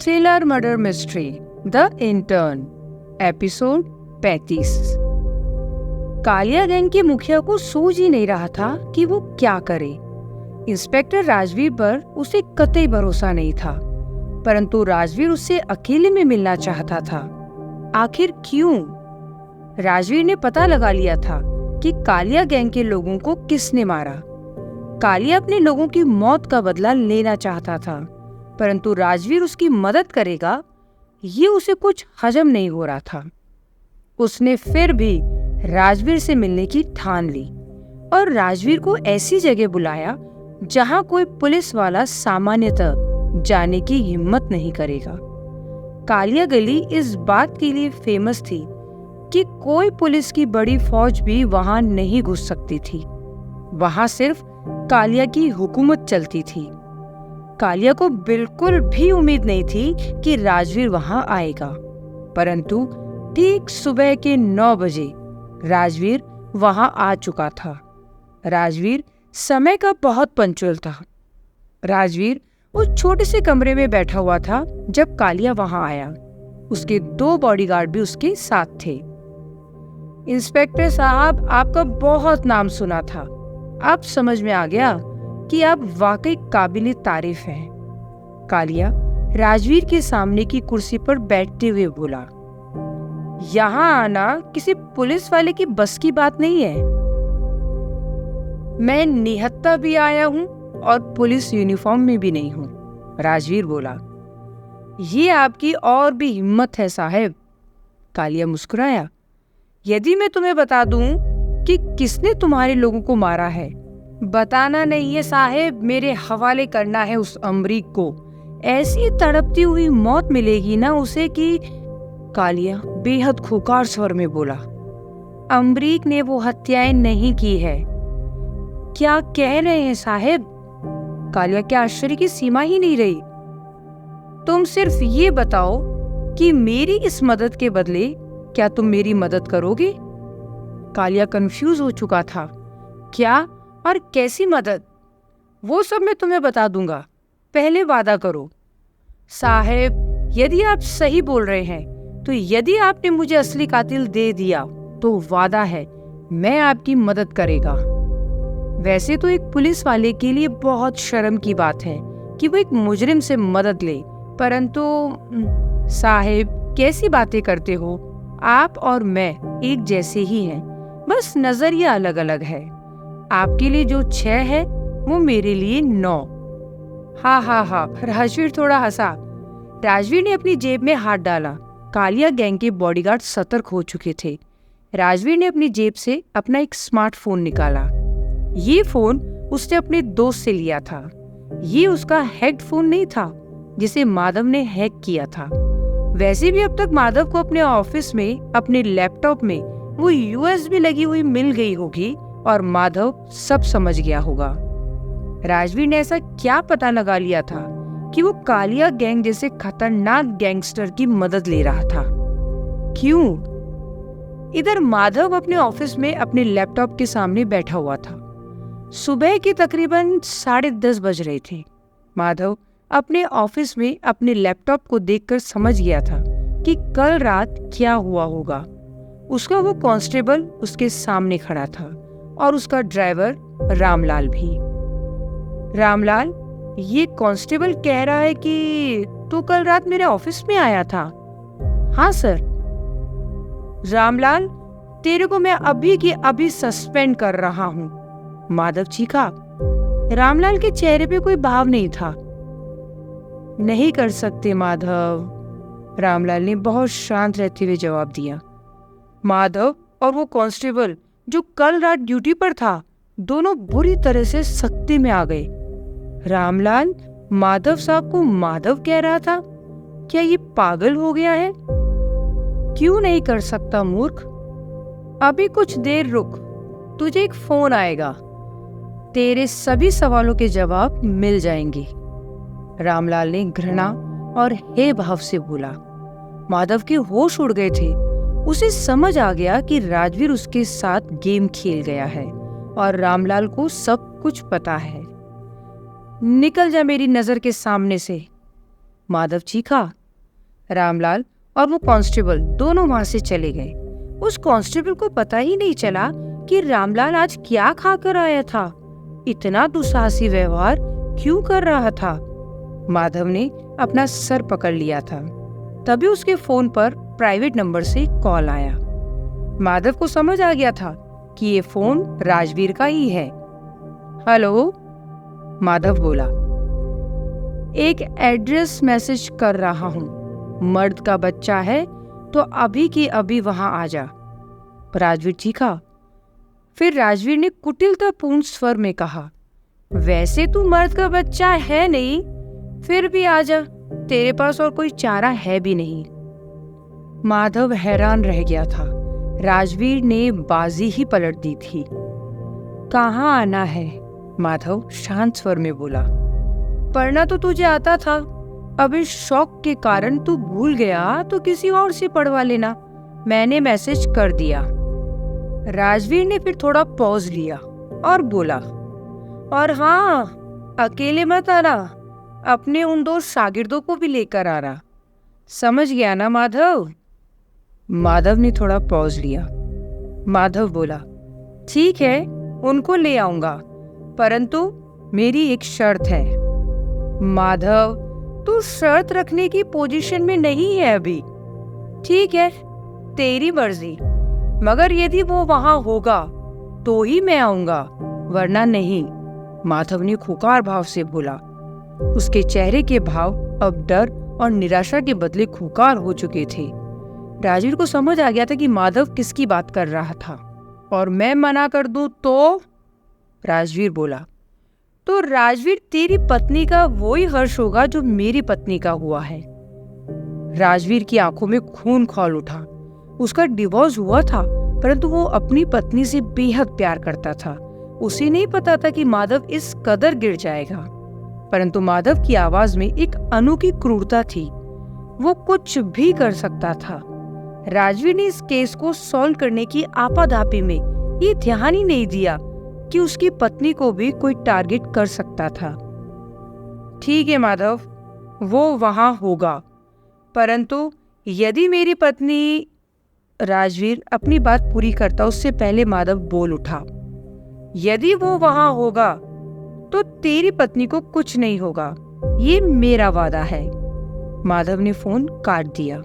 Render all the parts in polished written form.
Thriller murder mystery the intern episode 35। Kalia gang के मुखिया को सूझ ही नहीं रहा था कि वो क्या करे। इंस्पेक्टर राजवीर पर उसे कतई भरोसा नहीं था, परंतु राजवीर उससे अकेले में मिलना चाहता था। आखिर क्यों? राजवीर ने पता लगा लिया था कि कालिया गैंग के लोगों को किसने मारा। कालिया अपने लोगों की मौत का बदला लेना चाहता था, परंतु राजवीर उसकी मदद करेगा ये उसे कुछ हजम नहीं हो रहा था। उसने फिर भी राजवीर से मिलने की ठान ली और राजवीर को ऐसी जगह बुलाया जहां कोई पुलिस वाला सामान्यतः जाने की हिम्मत नहीं करेगा। कालिया गली इस बात के लिए फेमस थी कि कोई पुलिस की बड़ी फौज भी वहां नहीं घुस सकती थी। वहां सिर्फ कालिया की हुकूमत चलती थी। कालिया को बिल्कुल भी उम्मीद नहीं थी कि राजवीर वहां आएगा, परंतु ठीक सुबह के 9 बजे राजवीर वहां आ चुका था। राजवीर समय का बहुत पंक्चुअल था। राजवीर उस छोटे से कमरे में बैठा हुआ था जब कालिया वहां आया। उसके 2 बॉडीगार्ड भी उसके साथ थे। इंस्पेक्टर साहब, आपका बहुत नाम सुना था। अब समझ में आ गया कि आप वाकई काबिल तारीफ हैं। कालिया राजवीर के सामने की कुर्सी पर बैठते हुए बोला, यहाँ आना किसी पुलिस वाले की बस की बात नहीं है। मैं निहत्था भी आया हूँ और पुलिस यूनिफॉर्म में भी नहीं हूँ। राजवीर बोला, ये आपकी और भी हिम्मत है साहब। कालिया मुस्कुराया, यदि मैं तुम्हें बता दूं कि किसने तुम्हारे लोगों को मारा है। बताना नहीं है साहेब, मेरे हवाले करना है उस अमरीक को। ऐसी तड़पती हुई मौत मिलेगी ना उसे कि। कालिया बेहद खूंखार स्वर में बोला, अमरीक ने वो हत्याएं नहीं की है। क्या कह रहे हैं साहेब? कालिया के आश्चर्य की सीमा ही नहीं रही। तुम सिर्फ ये बताओ कि मेरी इस मदद के बदले क्या तुम मेरी मदद करोगे? कालिया कंफ्यूज हो चुका था। क्या और कैसी मदद? वो सब मैं तुम्हें बता दूंगा, पहले वादा करो। साहेब, यदि आप सही बोल रहे हैं तो यदि आपने मुझे असली कातिल दे दिया तो वादा है मैं आपकी मदद करेगा। वैसे तो एक पुलिस वाले के लिए बहुत शर्म की बात है कि वो एक मुजरिम से मदद ले, परंतु साहेब कैसी बातें करते हो? आप और मैं एक जैसे ही हैं, बस नजरिया अलग अलग है। आपके लिए जो 6 है वो मेरे लिए 9। हा, राजवीर थोड़ा हंसा। राजवीर ने अपनी जेब में हाथ डाला। कालिया गैंग के बॉडीगार्ड सतर्क हो चुके थे। राजवीर ने अपनी जेब से अपना एक स्मार्टफोन निकाला। ये फोन उसने अपने दोस्त से लिया था। ये उसका हैक्ड फोन नहीं था जिसे माधव ने हैक किया था। वैसे भी अब तक माधव को अपने ऑफिस में अपने लैपटॉप में वो यूएसबी लगी हुई मिल गई होगी और माधव सब समझ गया होगा। राजवीर ने ऐसा क्या पता लगा लिया था कि वो कालिया गैंग जैसे खतरनाक गैंगस्टर की मदद ले रहा था? क्यों? इधर माधव अपने ऑफिस में अपने लैपटॉप के सामने बैठा हुआ था। सुबह के तकरीबन 10:30 बज रहे थे। माधव अपने ऑफिस में अपने लैपटॉप को देखकर समझ गया था कि कल रात क्या हुआ होगा। उसका वो कांस्टेबल उसके सामने खड़ा था और उसका ड्राइवर रामलाल भी। रामलाल, ये कांस्टेबल कह रहा है कि तू कल रात मेरे ऑफिस में आया था। हाँ सर। रामलाल, तेरे को मैं अभी की अभी सस्पेंड कर रहा हूँ। माधव चीखा। रामलाल के चेहरे पे कोई भाव नहीं था। नहीं कर सकते माधव, रामलाल ने बहुत शांत रहते हुए जवाब दिया। माधव और वो कांस्टेबल जो कल रात ड्यूटी पर था, दोनों बुरी तरह से सख्ती में आ गए। रामलाल माधव साहब को माधव कह रहा था। क्या ये पागल हो गया है? क्यों नहीं कर सकता मूर्ख? अभी कुछ देर रुक, तुझे एक फोन आएगा, तेरे सभी सवालों के जवाब मिल जाएंगे। रामलाल ने घृणा और हे भाव से बोला। माधव के होश उड़ गए थे। उसे समझ आ गया कि राजवीर उसके साथ गेम खेल गया है और रामलाल को सब कुछ पता है। निकल जा मेरी नजर के सामने से। माधव चीखा। रामलाल और वो कांस्टेबल दोनों वहां से चले गए। उस कांस्टेबल को पता ही नहीं चला कि रामलाल आज क्या खाकर आया था। इतना दुस्साहसी व्यवहार क्यों कर रहा था? माधव ने अपना सर पकड़ लिया था। तभी उसके फोन पर प्राइवेट नंबर से कॉल आया। माधव को समझ आ गया था कि ये फोन राजवीर का ही है। हेलो, माधव बोला। एक एड्रेस मैसेज कर रहा हूँ, मर्द का बच्चा है तो अभी की अभी वहां आ जा। राजवीर चीखा। फिर राजवीर ने कुटिलतापूर्ण स्वर में कहा, वैसे तू मर्द का बच्चा है नहीं, फिर भी आ जा, तेरे पास और कोई चारा है भी नहीं। माधव हैरान रह गया था। राजवीर ने बाजी ही पलट दी थी। कहाँ आना है? माधव शांत स्वर में बोला। पढ़ना तो तुझे आता था, अब इस शौक के कारण तू भूल गया तो किसी और से पढ़वा लेना, मैंने मैसेज कर दिया। राजवीर ने फिर थोड़ा पॉज लिया और बोला, और हाँ, अकेले मत आना, अपने उन 2 शागिर्दों को भी लेकर आना। समझ गया ना माधव? माधव ने थोड़ा पॉज लिया। माधव बोला, ठीक है, उनको ले आऊंगा, परंतु मेरी एक शर्त है। माधव, तू शर्त रखने की पोजीशन में नहीं है अभी। ठीक है, तेरी मर्जी, मगर यदि वो वहां होगा तो ही मैं आऊंगा, वरना नहीं। माधव ने खुकार भाव से बोला। उसके चेहरे के भाव अब डर और निराशा के बदले खुकार हो चुके थे। राजवीर को समझ आ गया था कि माधव किसकी बात कर रहा था। और मैं मना कर दूं तो? राजवीर बोला। तो राजवीर, तेरी पत्नी का वही हर्ष होगा जो मेरी पत्नी का हुआ है। राजवीर की आंखों में खून खौल उठा। उसका डिवोर्स हुआ था, परंतु वो अपनी पत्नी से बेहद प्यार करता था। उसे नहीं पता था कि माधव इस कदर गिर जाएगा, परंतु माधव की आवाज में एक अनोखी क्रूरता थी। वो कुछ भी कर सकता था। राजवीर ने इस केस को सॉल्व करने की आपाधापी में ये ध्यान ही नहीं दिया कि उसकी पत्नी को भी कोई टारगेट कर सकता था। ठीक है माधव, वो वहां होगा, परंतु यदि मेरी पत्नी... राजवीर अपनी बात पूरी करता उससे पहले माधव बोल उठा, यदि वो वहां होगा तो तेरी पत्नी को कुछ नहीं होगा, ये मेरा वादा है। माधव ने फोन काट दिया।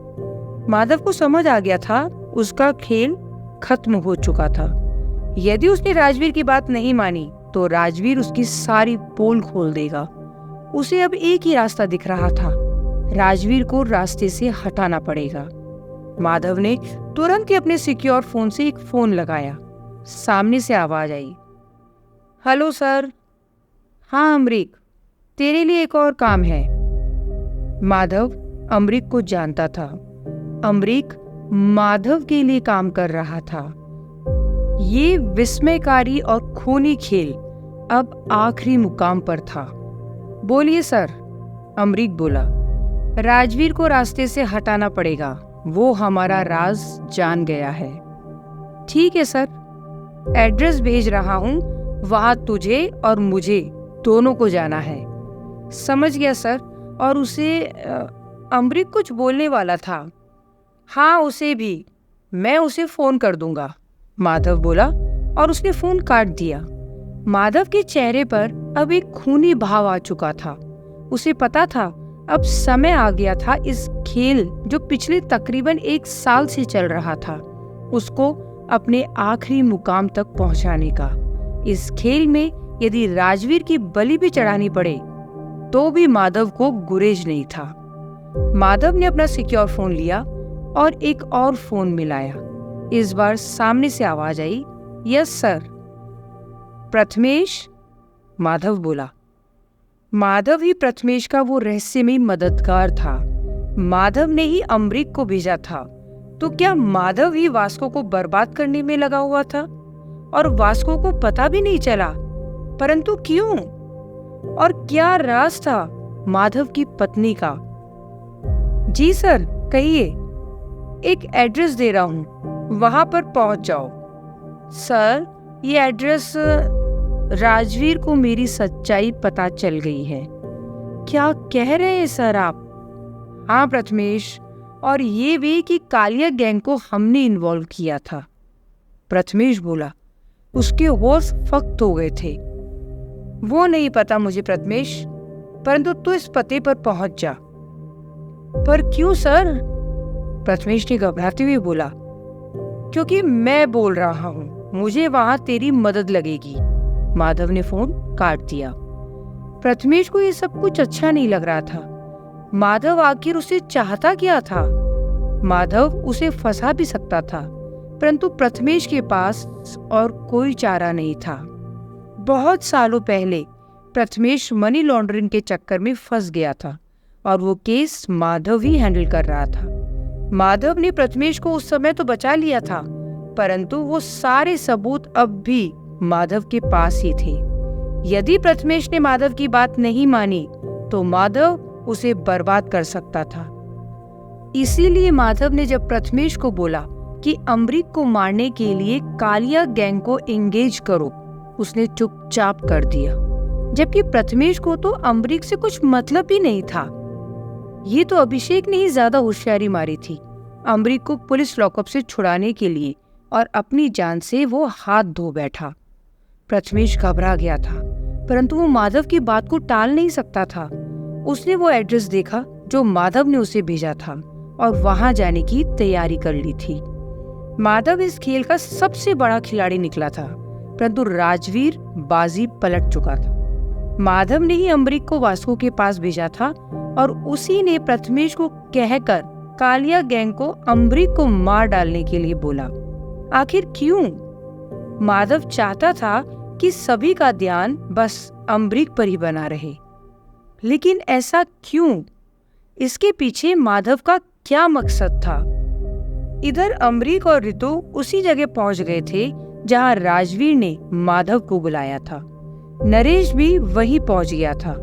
माधव को समझ आ गया था उसका खेल खत्म हो चुका था। यदि उसने राजवीर की बात नहीं मानी तो राजवीर उसकी सारी पोल खोल देगा। उसे अब एक ही रास्ता दिख रहा था, राजवीर को रास्ते से हटाना पड़ेगा। माधव ने तुरंत ही अपने सिक्योर फोन से एक फोन लगाया। सामने से आवाज आई, हेलो सर। हाँ अमरीक, तेरे लिए एक और काम है। माधव अमरीक को जानता था। अमरीक माधव के लिए काम कर रहा था। ये विस्मयकारी और खूनी खेल अब आखिरी मुकाम पर था। बोलिए सर, अमरीक बोला। राजवीर को रास्ते से हटाना पड़ेगा, वो हमारा राज जान गया है। ठीक है सर, एड्रेस भेज रहा हूँ, वहां तुझे और मुझे दोनों को जाना है। समझ गया सर। और उसे अमरीक कुछ बोलने वाला था। हाँ उसे भी, मैं उसे फोन कर दूंगा, माधव बोला और उसने फोन काट दिया। माधव के चेहरे पर अब एक खूनी भाव आ चुका था। उसे पता था अब समय आ गया था इस खेल जो पिछले तकरीबन 1 साल से चल रहा था, उसको अपने आखिरी मुकाम तक पहुंचाने का। इस खेल में यदि राजवीर की बलि भी चढ़ानी पड़े तो भी माधव को गुरेज नहीं था। माधव ने अपना सिक्योर फोन लिया और एक और फोन मिलाया। इस बार सामने से आवाज आई, यस सर। प्रथमेश, माधव बोला। माधव ही प्रथमेश का वो रहस्यमयी मददगार था। माधव ने ही अमरीक को भेजा था, तो क्या माधव ही वास्को को बर्बाद करने में लगा हुआ था? और वास्को को पता भी नहीं चला, परंतु क्यों? और क्या राज था माधव की पत्नी का? जी सर, कहिए। एक एड्रेस दे रहा हूं, वहां पर पहुंच जाओ। सर, ये एड्रेस... राजवीर को मेरी सच्चाई पता चल गई है। क्या कह रहे हैं सर आप? हाँ प्रथमेश, और ये भी कि कालिया गैंग को हमने इन्वॉल्व किया था। प्रथमेश बोला। उसके होश फक्त हो गए थे। वो नहीं पता मुझे प्रथमेश, परंतु तू इस पते पर पहुंच जा। पर क्यों सर? प्रथमेश ने घबराते हुए बोला। क्योंकि मैं बोल रहा हूं, मुझे वहां तेरी मदद लगेगी। माधव ने फोन काट दिया। प्रथमेश को ये सब कुछ अच्छा नहीं लग रहा था। माधव आखिर उसे चाहता क्या था? माधव उसे फंसा भी सकता था, परंतु प्रथमेश के पास और कोई चारा नहीं था। बहुत सालों पहले प्रथमेश मनी लॉन्ड्रिंग के चक्कर में फंस गया था और वो केस माधव ही हैंडल कर रहा था। माधव ने प्रथमेश को उस समय तो बचा लिया था, परंतु वो सारे सबूत अब भी माधव के पास ही थे। यदि प्रथमेश ने माधव की बात नहीं मानी तो माधव उसे बर्बाद कर सकता था। इसीलिए माधव ने जब प्रथमेश को बोला कि अमरीक को मारने के लिए कालिया गैंग को एंगेज करो, उसने चुपचाप कर दिया, जबकि प्रथमेश को तो अमरीक से कुछ मतलब ही नहीं था। ये तो अभिषेक ने ही ज्यादा होशियारी मारी थी अमरीक को पुलिस लॉकअप से छुड़ाने के लिए, और अपनी जान से वो हाथ धो बैठा। प्रथमेश घबरा गया था, परंतु वो माधव की बात को टाल नहीं सकता था। उसने वो एड्रेस देखा जो माधव ने उसे भेजा था और वहां जाने की तैयारी कर ली थी। माधव इस खेल का सबसे बड़ा खिलाड़ी निकला था, परंतु राजवीर बाजी पलट चुका था। माधव ने ही अमरीक को वास्को के पास भेजा था और उसी ने प्रथमेश को कहकर कालिया गैंग को अमरीक को मार डालने के लिए बोला। आखिर क्यों? माधव चाहता था कि सभी का ध्यान बस अमरीक पर ही बना रहे, लेकिन ऐसा क्यों? इसके पीछे माधव का क्या मकसद था? इधर अमरीक और ऋतु उसी जगह पहुंच गए थे जहां राजवीर ने माधव को बुलाया था। नरेश भी वहीं पहुंच गया था।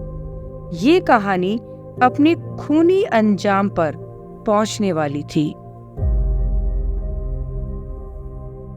ये कहानी अपने खूनी अंजाम पर पहुंचने वाली थी।